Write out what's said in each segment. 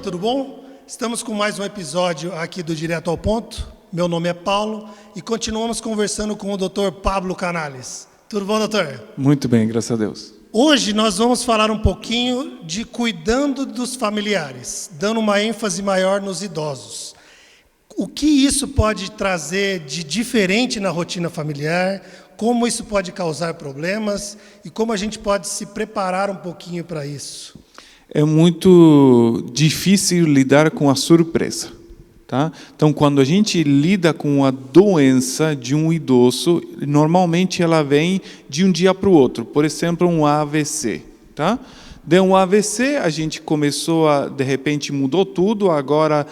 tudo bom? Estamos com mais um episódio aqui do Direto ao Ponto. Meu nome é Paulo e continuamos conversando com o Dr. Pablo Canales. Tudo bom, doutor? Muito bem, graças a Deus. Hoje nós vamos falar um pouquinho de cuidando dos familiares, dando uma ênfase maior nos idosos. O que isso pode trazer de diferente na rotina familiar, como isso pode causar problemas e como a gente pode se preparar um pouquinho para isso. É muito difícil lidar com a surpresa, tá? Então, quando a gente lida com a doença de um idoso, normalmente ela vem de um dia para o outro. Por exemplo, um AVC, tá? Deu um AVC, a gente começou de repente mudou tudo. Agora,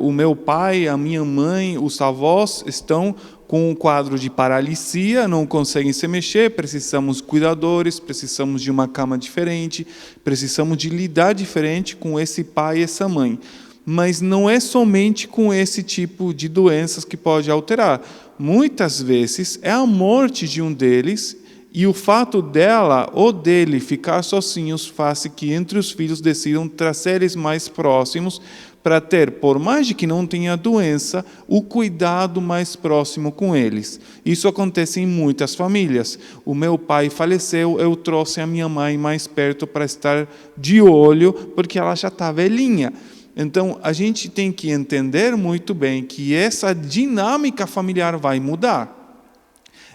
o meu pai, a minha mãe, os avós estão com um quadro de paralisia, não conseguem se mexer, precisamos de cuidadores, precisamos de uma cama diferente, precisamos de lidar diferente com esse pai e essa mãe. Mas não é somente com esse tipo de doenças que pode alterar. Muitas vezes é a morte de um deles e o fato dela ou dele ficar sozinhos faz que entre os filhos decidam trazer eles mais próximos para ter, por mais de que não tenha doença, o cuidado mais próximo com eles. Isso acontece em muitas famílias. O meu pai faleceu, eu trouxe a minha mãe mais perto para estar de olho, porque ela já está velhinha. Então, a gente tem que entender muito bem que essa dinâmica familiar vai mudar.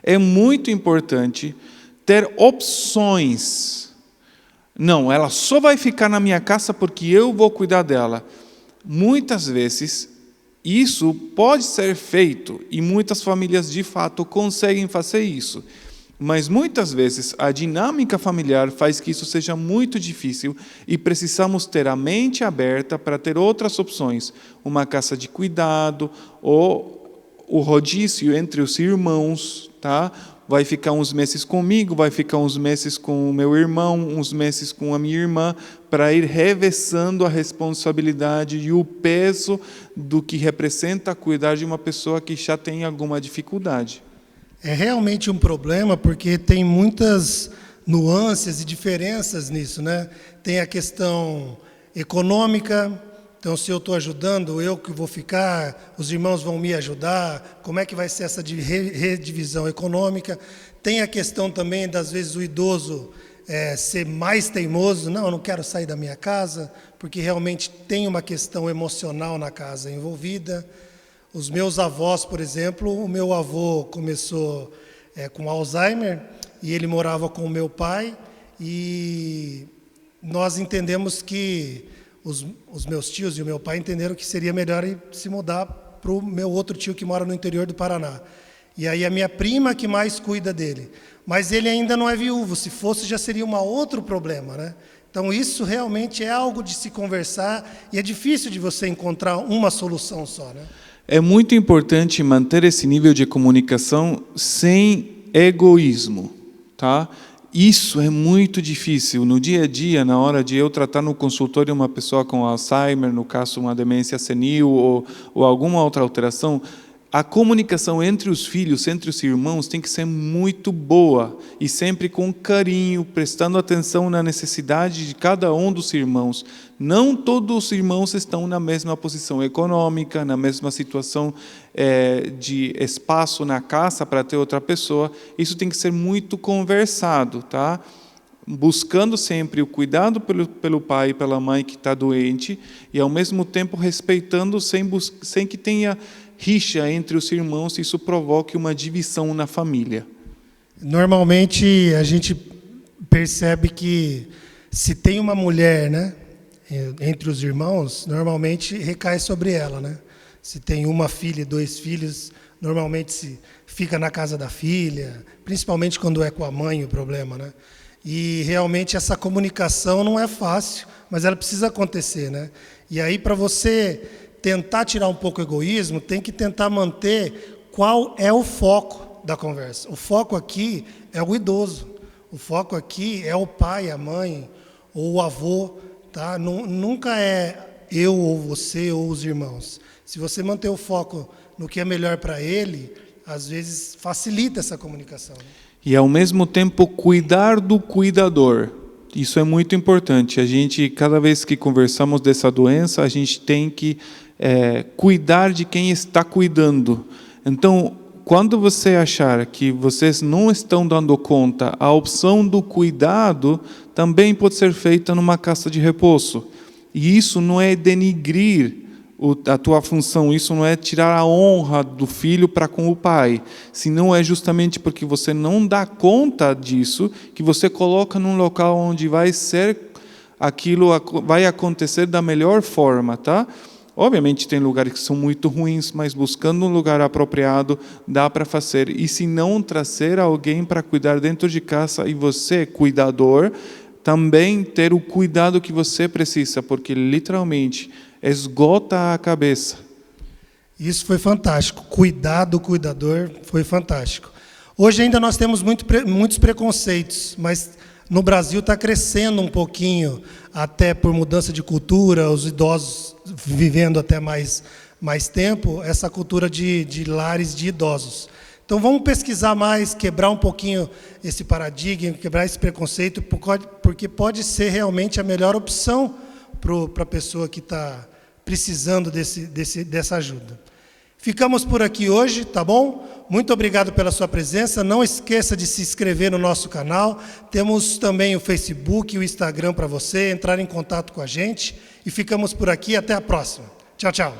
É muito importante ter opções. Não, ela só vai ficar na minha casa porque eu vou cuidar dela. Muitas vezes, isso pode ser feito e muitas famílias, de fato, conseguem fazer isso. Mas, muitas vezes, a dinâmica familiar faz que isso seja muito difícil e precisamos ter a mente aberta para ter outras opções. Uma casa de cuidado ou o rodízio entre os irmãos, tá? Vai ficar uns meses comigo, vai ficar uns meses com o meu irmão, uns meses com a minha irmã, para ir revezando a responsabilidade e o peso do que representa cuidar de uma pessoa que já tem alguma dificuldade. É realmente um problema porque tem muitas nuances e diferenças nisso, né? Tem a questão econômica. Então, se eu estou ajudando, eu que vou ficar, os irmãos vão me ajudar, como é que vai ser essa redivisão econômica? Tem a questão também, das vezes, o idoso ser mais teimoso, não, eu não quero sair da minha casa, porque realmente tem uma questão emocional na casa envolvida. Os meus avós, por exemplo, o meu avô começou com Alzheimer, e ele morava com o meu pai, e nós entendemos que os meus tios e o meu pai entenderam que seria melhor se mudar para o meu outro tio que mora no interior do Paraná. E aí a minha prima que mais cuida dele. Mas ele ainda não é viúvo, se fosse já seria um outro problema, né? Então isso realmente é algo de se conversar e é difícil de você encontrar uma solução só, né? É muito importante manter esse nível de comunicação sem egoísmo, tá? Isso é muito difícil. No dia a dia, na hora de eu tratar no consultório uma pessoa com Alzheimer, no caso uma demência senil ou alguma outra alteração, a comunicação entre os filhos, entre os irmãos, tem que ser muito boa e sempre com carinho, prestando atenção na necessidade de cada um dos irmãos. Não todos os irmãos estão na mesma posição econômica, na mesma situação de espaço na casa para ter outra pessoa. Isso tem que ser muito conversado, tá? Buscando sempre o cuidado pelo pai e pela mãe que está doente e, ao mesmo tempo, respeitando sem que tenha rixa entre os irmãos, isso provoque uma divisão na família. Normalmente a gente percebe que se tem uma mulher, né, entre os irmãos, normalmente recai sobre ela, né? Se tem uma filha e 2 filhos, normalmente se fica na casa da filha, principalmente quando é com a mãe o problema, né? E realmente essa comunicação não é fácil, mas ela precisa acontecer, né? E aí, para você tentar tirar um pouco o egoísmo, tem que tentar manter qual é o foco da conversa. O foco aqui é o idoso. O foco aqui é o pai, a mãe, ou o avô, tá? Nunca é eu ou você ou os irmãos. Se você manter o foco no que é melhor para ele, às vezes facilita essa comunicação, né? E, ao mesmo tempo, cuidar do cuidador. Isso é muito importante. A gente, cada vez que conversamos dessa doença, a gente tem que cuidar de quem está cuidando. Então, quando você achar que vocês não estão dando conta, a opção do cuidado também pode ser feita numa casa de repouso. E isso não é denigrir a tua função, isso não é tirar a honra do filho para com o pai, senão é justamente porque você não dá conta disso, que você coloca num local onde vai ser aquilo, vai acontecer da melhor forma, tá? Obviamente tem lugares que são muito ruins, mas buscando um lugar apropriado dá para fazer. E se não trazer alguém para cuidar dentro de casa e você, cuidador, também ter o cuidado que você precisa, porque literalmente esgota a cabeça. Isso foi fantástico. Cuidar do cuidador foi fantástico. Hoje ainda nós temos muitos preconceitos, mas no Brasil está crescendo um pouquinho, até por mudança de cultura, os idosos vivendo até mais tempo, essa cultura de lares de idosos. Então vamos pesquisar mais, quebrar um pouquinho esse paradigma, quebrar esse preconceito, porque pode ser realmente a melhor opção para a pessoa que está precisando dessa ajuda. Ficamos por aqui hoje, tá bom? Muito obrigado pela sua presença. Não esqueça de se inscrever no nosso canal. Temos também o Facebook e o Instagram para você entrar em contato com a gente. E ficamos por aqui. Até a próxima. Tchau, tchau.